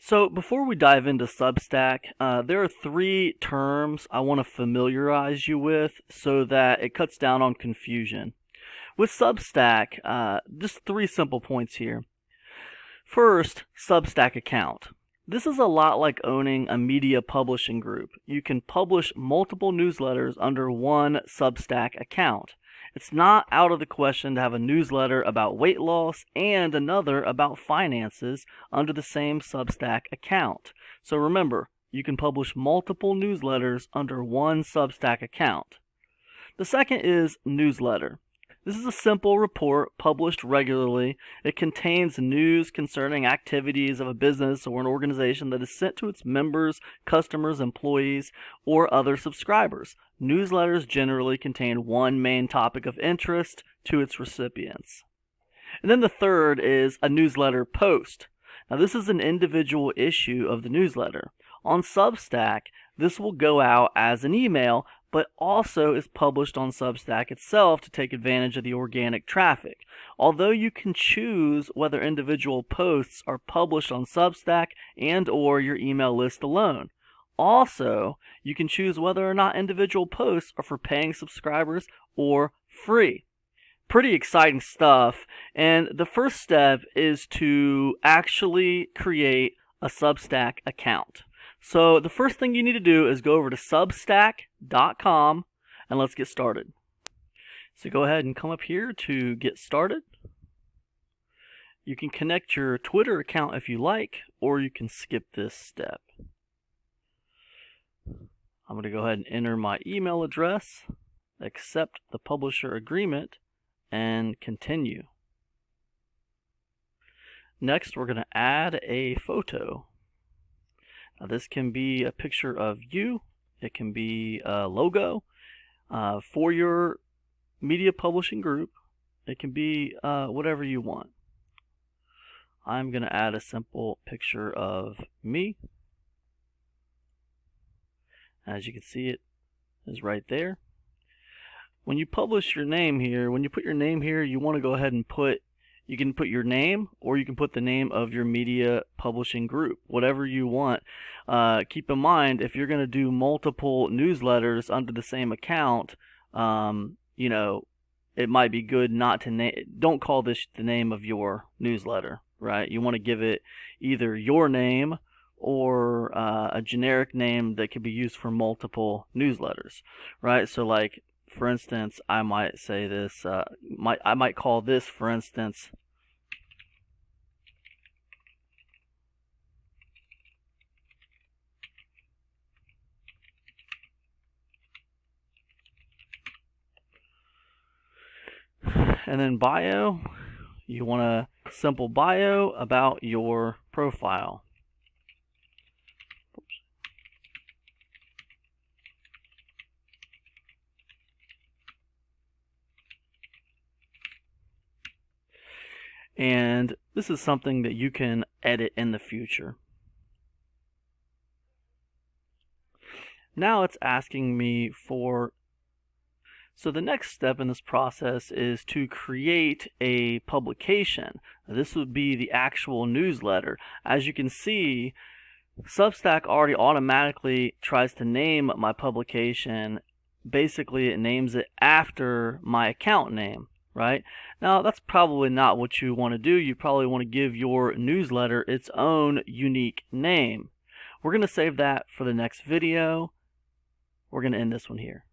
So before we dive into Substack, there are three terms I want to familiarize you with so that it cuts down on confusion. With Substack, just three simple points here. First, Substack account. This is a lot like owning a media publishing group. You can publish multiple newsletters under one Substack account. It's not out of the question to have a newsletter about weight loss and another about finances under the same Substack account. So remember, you can publish multiple newsletters under one Substack account. The second is newsletter. This is a simple report published regularly. It contains news concerning activities of a business or an organization that is sent to its members, customers, employees, or other subscribers. Newsletters generally contain one main topic of interest to its recipients. And then the third is a newsletter post. Now this is an individual issue of the newsletter. On Substack, this will go out as an email, but also is published on Substack itself to take advantage of the organic traffic. Although you can choose whether individual posts are published on Substack and or your email list alone. Also, you can choose whether or not individual posts are for paying subscribers or free. Pretty exciting stuff. And the first step is to actually create a Substack account. So the first thing you need to do is go over to substack.com and let's get started. So go ahead and come up here to get started. You can connect your Twitter account if you like, or you can skip this step. I'm going to go ahead and enter my email address, accept the publisher agreement, and continue. Next, we're going to add a photo. Now, this can be a picture of you. It can be a logo for your media publishing group. It can be whatever you want. I'm going to add a simple picture of me. As you can see, it is right there. When you publish your name here, when you put your name here, you want to go ahead and you can put your name, or you can put the name of your media publishing group, whatever you want. Keep in mind, if you're going to do multiple newsletters under the same account, it might be good not to don't call this the name of your newsletter, right? You want to give it either your name or a generic name that can be used for multiple newsletters, right? So like, for instance, I might say this, I might call this, for instance, and then bio, you want a simple bio about your profile. And this is something that you can edit in the future. Now it's asking me for, so the next step in this process is to create a publication. This would be the actual newsletter. As you can see, Substack already automatically tries to name my publication. Basically, it names it after my account name. Right? Now, that's probably not what you want to do. You probably want to give your newsletter its own unique name. We're going to save that for the next video. We're going to end this one here.